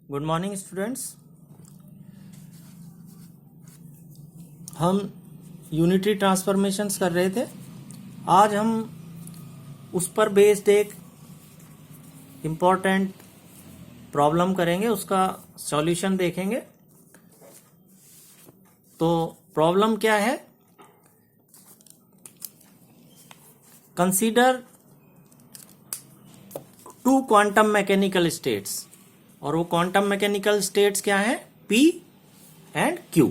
Good morning students. हम unitary transformations कर रहे थे। आज हम उस पर बेस्ड एक इम्पॉर्टेंट प्रॉब्लम करेंगे, उसका सॉल्यूशन देखेंगे। तो प्रॉब्लम क्या है? Consider two quantum mechanical states, और वो क्वांटम मैकेनिकल स्टेट्स क्या हैं? P and Q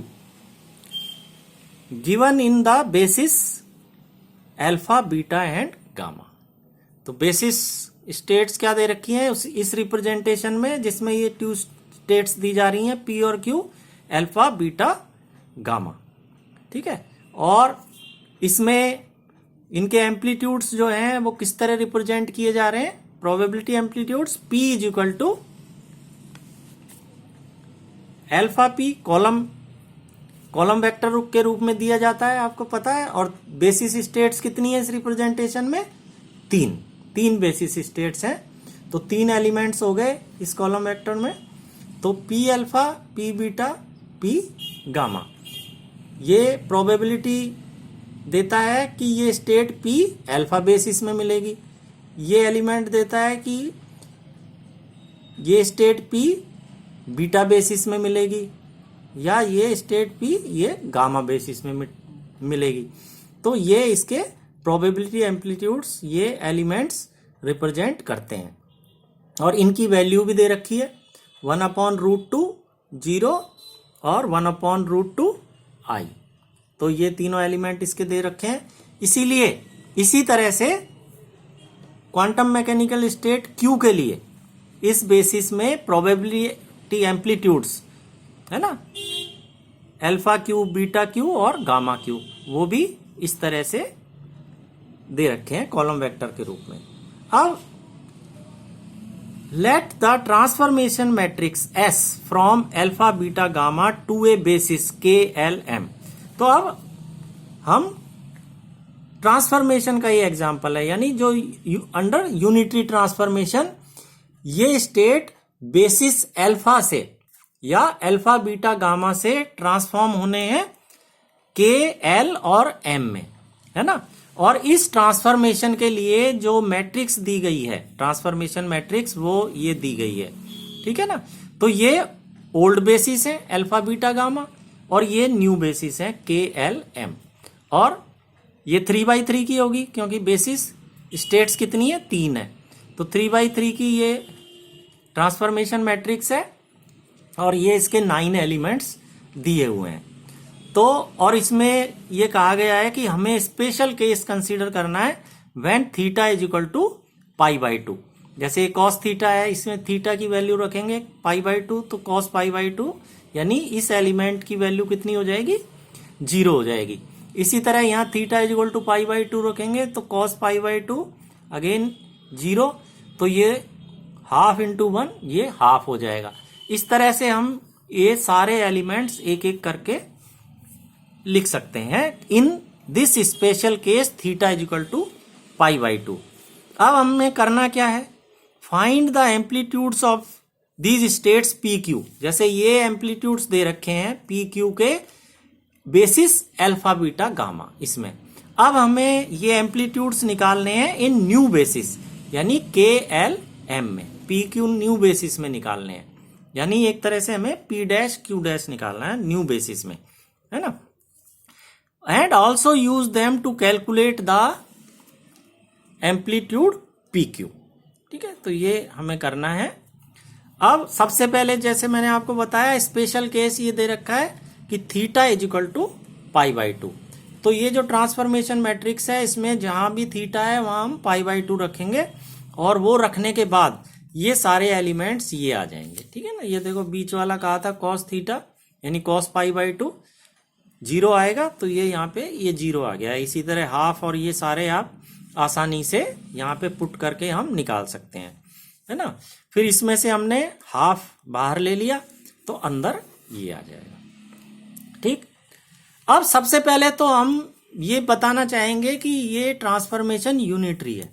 given in the basis alpha, beta and gamma. तो बेसिस स्टेट्स क्या दे रखी हैं इस रिप्रेजेंटेशन में, जिसमें ये टू स्टेट्स दी जा रही हैं P और Q, अल्फा, बीटा, गामा। ठीक है। और इसमें इनके एम्पलीट्यूड्स जो हैं वो किस तरह रिप्रेजेंट किए जा रहे हैं? Probability amplitudes P is equal to alpha P column vector के रूप में दिया जाता है, आपको पता है। और बेसिस स्टेट्स कितनी है इस रिप्रेजेंटेशन में? तीन बेसिस स्टेट्स हैं। तो 3 एलिमेंट्स हो गए इस कॉलम वेक्टर में। तो P alpha, P beta, P gamma, ये प्रोबेबिलिटी देता है कि ये स्टेट P अल्फा बेसिस में मिलेगी। ये एलिमेंट देता है कि ये स्टेट P बीटा बेसिस में मिलेगी, या ये स्टेट P ये गामा बेसिस में मिलेगी। तो ये इसके प्रोबेबिलिटी एम्पलीट्यूड्स, ये एलिमेंट्स रिप्रेजेंट करते हैं। और इनकी वैल्यू भी दे रखी है, 1/√2 0 और 1/√2 I। तो ये तीनों एलिमेंट इसके दे रखे हैं। इसीलिए इसी तरह से क्वांटम मैकेनिकल स्टेट Q के लिए इस बेसिस में प्रोबेबिलिटी एम्पलीट्यूड्स है ना, अल्फा Q, बीटा Q और गामा Q, वो भी इस तरह से दे रखे हैं कॉलम वेक्टर के रूप में। अब let the transformation matrix S from alpha, beta, gamma two A basis K L M। तो अब हम ट्रांसफॉर्मेशन का ये एग्जांपल है, यानी जो अंडर यूनिटरी ट्रांसफॉर्मेशन ये स्टेट बेसिस अल्फा से या अल्फा, बीटा, गामा से ट्रांसफॉर्म होने हैं K, L और M में, है ना। और इस ट्रांसफॉर्मेशन के लिए जो मैट्रिक्स दी गई है, ट्रांसफॉर्मेशन मैट्रिक्स, वो ये दी गई है। ठीक है ना। तो ये ओल्ड बेसिस है अल्फा, बीटा, गामा, और ये न्यू बेसिस है K, L, M। और ये 3/3 की होगी, क्योंकि बेसिस स्टेट्स कितनी है? 3 है। तो 3/3 की ये ट्रांसफॉर्मेशन मैट्रिक्स है, और ये इसके 9 एलिमेंट्स दिए हुए हैं। तो और इसमें ये कहा गया है कि हमें स्पेशल केस कंसीडर करना है when theta is equal to π/2। जैसे कॉस थीटा है, इसमें थीटा की वैल्यू रखेंगे π/2, तो कॉस π/2 यानी इस एलिमेंट की वैल्यू कितनी हो जाएगी? 0 हो जाएगी। इसी तरह यहाँ थीटा इज इक्वल टू π/2 रखेंगे, तो कॉस π/2 अगेन 0, तो ये हाफ इंटू 1, ये हाफ हो जाएगा। इस तरह से हम ये सारे एलिमेंट्स एक एक करके लिख सकते हैं in this special case theta is equal to π/2। अब हमें करना क्या है? Find the amplitudes of these states PQ। जैसे ये एम्पलीट्यूड्स दे रखे हैं PQ के बेसिस अल्फा, बीटा, गामा, इसमें अब हमें ये एम्पलीट्यूड्स निकालने हैं इन न्यू बेसिस, यानी K, L, M में। PQ न्यू बेसिस में निकालने हैं, यानी एक तरह से हमें P', Q' निकालना है न्यू बेसिस में, है ना। And also use them to calculate the amplitude PQ। ठीक है, तो ये हमें करना है। अब सबसे पहले, जैसे मैंने आपको बताया, स्पेशल केस ये दे रखा है कि थीटा इज इक्वल टू π/2। तो ये जो ट्रांसफॉर्मेशन मैट्रिक्स है, इसमें जहां भी थीटा है वहां हम π/2 रखेंगे, और वो रखने के बाद ये सारे एलिमेंट्स ये आ जाएंगे। ठीक है ना। ये देखो बीच वाला कहा था कॉस थीटा, यानी कॉस π/2 0 आएगा, तो ये यहाँ पे ये 0 आ गया। इसी तरह हाफ और ये सारे आप आसानी से यहाँ पे पुट करके हम निकाल सकते हैं, है ना। फिर इसमें से हमने हाफ बाहर ले लिया, तो अंदर ये आ जाएगा। ठीक। अब सबसे पहले तो हम ये बताना चाहेंगे कि ये ट्रांसफॉर्मेशन यूनिटरी है,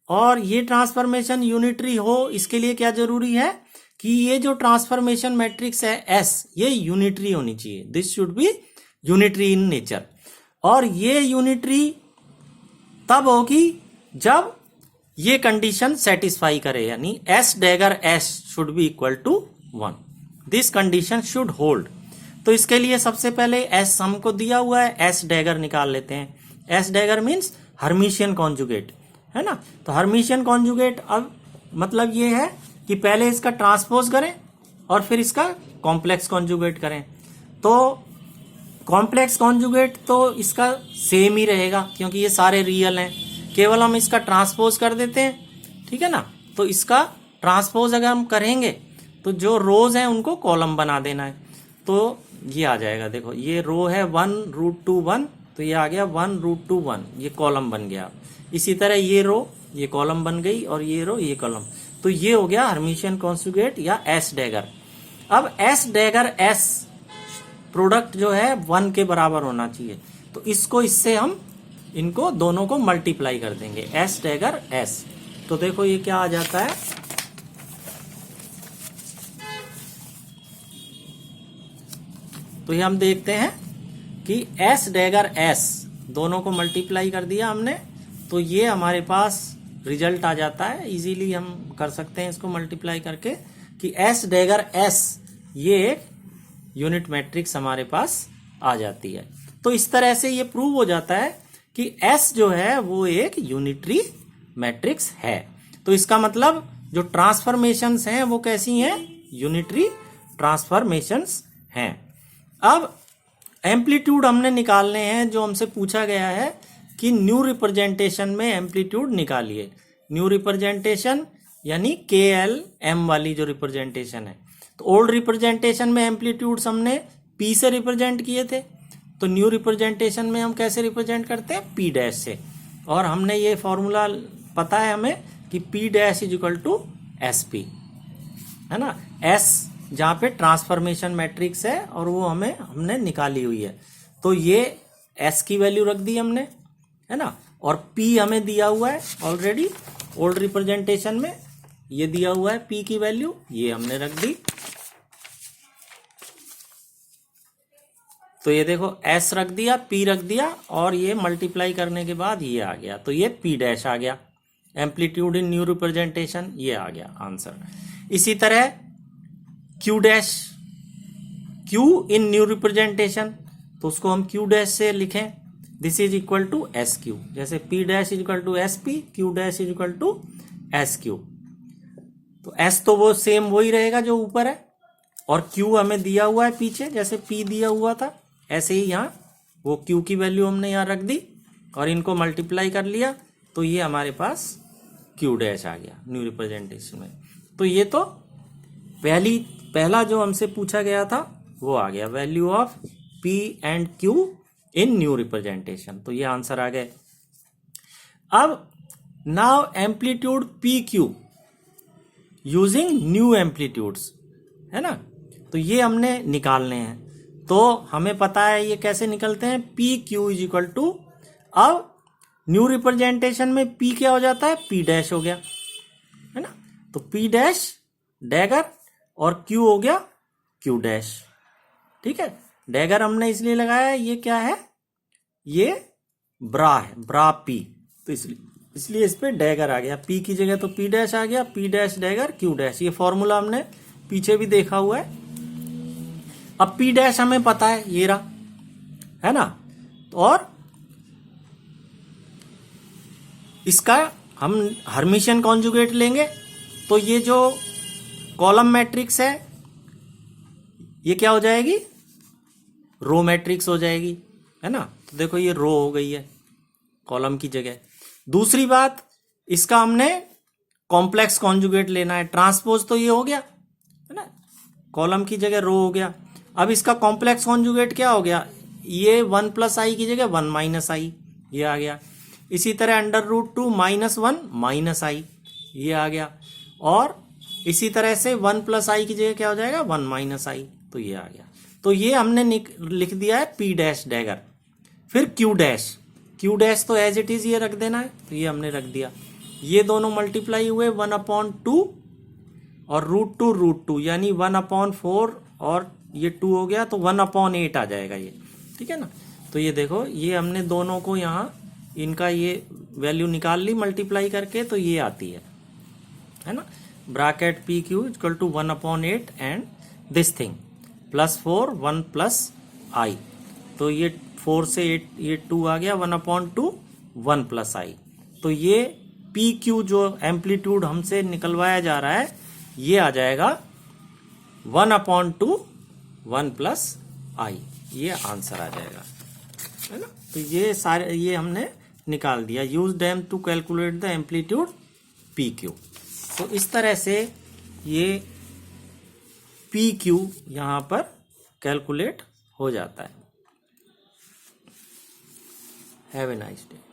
और ये ट्रांसफॉर्मेशन यूनिटरी हो, इसके लिए क्या जरूरी है कि ये जो ट्रांसफॉर्मेशन मैट्रिक्स है एस, ये यूनिटरी होनी चाहिए, this should be unitary in nature. और ये यूनिटरी तब होगी जब ये कंडीशन सेटिस्फाई करे, यानी S dagger S should be equal to 1, this condition should hold. तो इसके लिए सबसे पहले एस हमको दिया हुआ है, एस डैगर निकाल लेते हैं। S dagger means Hermitian conjugate, है ना। तो हर्मिशियन कॉन्जुगेट अब मतलब ये है कि पहले इसका ट्रांसपोज करें और फिर इसका कॉम्प्लेक्स कॉन्जुगेट करें। तो कॉम्प्लेक्स कॉन्जुगेट तो इसका सेम ही रहेगा क्योंकि ये सारे रियल हैं, केवल हम इसका ट्रांसपोज कर देते हैं, ठीक है ना। तो इसका ट्रांसपोज अगर हम करेंगे तो जो रोज हैं उनको कॉलम बना देना है, तो ये आ जाएगा। देखो ये रो है 1√2 1, तो ये आ गया 1√2 1, ये कॉलम बन गया। इसी तरह ये रो ये कॉलम बन गई और ये रो ये कॉलम, तो ये हो गया हर्मिशियन कॉन्जुगेट या एस डैगर। अब एस डैगर एस प्रोडक्ट जो है 1 के बराबर होना चाहिए, तो इसको इससे हम इनको दोनों को मल्टीप्लाई कर देंगे, एस डैगर एस। तो देखो ये क्या आ जाता है, तो ये हम देखते हैं कि एस डैगर एस दोनों को मल्टीप्लाई कर दिया हमने, तो ये हमारे पास रिजल्ट आ जाता है। इजीली हम कर सकते हैं इसको मल्टीप्लाई करके कि एस डैगर एस ये एक यूनिट मैट्रिक्स हमारे पास आ जाती है। तो इस तरह से ये प्रूव हो जाता है कि एस जो है वो एक यूनिटरी मैट्रिक्स है। तो इसका मतलब जो ट्रांसफॉर्मेशंस हैं वो कैसी हैं, यूनिटरी ट्रांसफॉर्मेशंस हैं। अब एम्पलीट्यूड हमने निकालने हैं, जो हमसे पूछा गया है कि न्यू रिप्रेजेंटेशन में एम्पलीट्यूड निकालिए। न्यू रिप्रेजेंटेशन यानी KLM वाली जो रिप्रेजेंटेशन है। तो ओल्ड रिप्रेजेंटेशन में एम्पलीट्यूड्स हमने P से रिप्रेजेंट किए थे, तो न्यू रिप्रेजेंटेशन में हम कैसे रिप्रेजेंट करते हैं, P डैश से। और हमने ये फॉर्मूला पता है हमें कि P dash is equal to SP, है ना। S जहाँ पे ट्रांसफॉर्मेशन मैट्रिक्स है और वो हमने निकाली हुई है, तो ये S की वैल्यू रख दी हमने, है ना। और P हमें दिया हुआ है ऑलरेडी ओल्ड रिप्रेजेंटेशन में, ये दिया हुआ है P की वैल्यू, ये हमने रख दी। तो ये देखो S रख दिया, P रख दिया, और ये मल्टीप्लाई करने के बाद ये आ गया, तो ये P डैश आ गया। एम्पलीट्यूड इन न्यू रिप्रेजेंटेशन ये आ गया आंसर। इसी तरह Q dash, Q in new representation, तो उसको हम Q डैश से लिखें, this is equal to SQ। जैसे P dash is equal to SP, Q dash is equal to SQ। तो S तो वो सेम वही रहेगा जो ऊपर है, और Q हमें दिया हुआ है पीछे, जैसे P दिया हुआ था ऐसे ही यहाँ वो Q की वैल्यू हमने यहाँ रख दी और इनको मल्टीप्लाई कर लिया, तो ये हमारे पास Q डैश आ गया न्यू रिप्रेजेंटेशन में। तो ये तो पहला जो हमसे पूछा गया था वो आ गया, value of P and Q in new representation, तो ये आंसर आ गए। अब now amplitude PQ using new amplitudes, है ना। तो ये हमने निकालने हैं, तो हमें पता है ये कैसे निकलते हैं, PQ इज इक्वल टू, अब न्यू रिप्रेजेंटेशन में P क्या हो जाता है, P डैश हो गया, है ना। तो P डैश डैगर और Q हो गया Q डैश, ठीक है। डैगर हमने इसलिए लगाया है, ये क्या है, ये ब्रा है, ब्रा P, तो इसलिए इस पे डैगर आ गया, P की जगह तो P डैश आ गया, P dash dagger Q dash. ये फॉर्मूला हमने पीछे भी देखा हुआ है। अब P डैश हमें पता है, ये रहा, है ना। और इसका हम हर्मिशियन कॉन्जुगेट लेंगे, तो ये जो कॉलम मैट्रिक्स है ये क्या हो जाएगी, रो मैट्रिक्स हो जाएगी, है ना। तो देखो ये रो हो गई है कॉलम की जगह। दूसरी बात, इसका हमने कॉम्प्लेक्स कॉन्जुगेट लेना है, ट्रांसपोज तो ये हो गया, है ना, कॉलम की जगह रो हो गया। अब इसका कॉम्प्लेक्स कॉन्जुगेट क्या हो गया, ये 1 + i की जगह 1 - i, ये आ गया। इसी तरह √2 -1 - i, ये आ गया। और इसी तरह से 1 + i की जगह क्या हो जाएगा, 1 - i, तो ये आ गया। तो ये हमने लिख दिया है P डैश डैगर। फिर Q डैश तो एज इट इज ये रख देना है, तो ये हमने रख दिया। ये दोनों मल्टीप्लाई हुए 1/2 और √2 यानी 1/4 और ये 2 हो गया तो 1/8 आ जाएगा ये, ठीक है ना। तो ये देखो, ये हमने दोनों को यहाँ इनका ये वैल्यू निकाल ली मल्टीप्लाई करके, तो ये आती है ना। Bracket PQ equal to 1/8 and this thing +4 1 + I, तो ये 4 से 8 ये 2 आ गया, 1/2 1 + I। तो ये PQ जो एम्पलीट्यूड हमसे निकलवाया जा रहा है ये आ जाएगा 1/2 1 + I, ये आंसर आ जाएगा, है ना। तो ये सारे ये हमने निकाल दिया। Use them to calculate the amplitude PQ। तो इस तरह से ये PQ यहां पर कैलकुलेट हो जाता है। Have a nice day.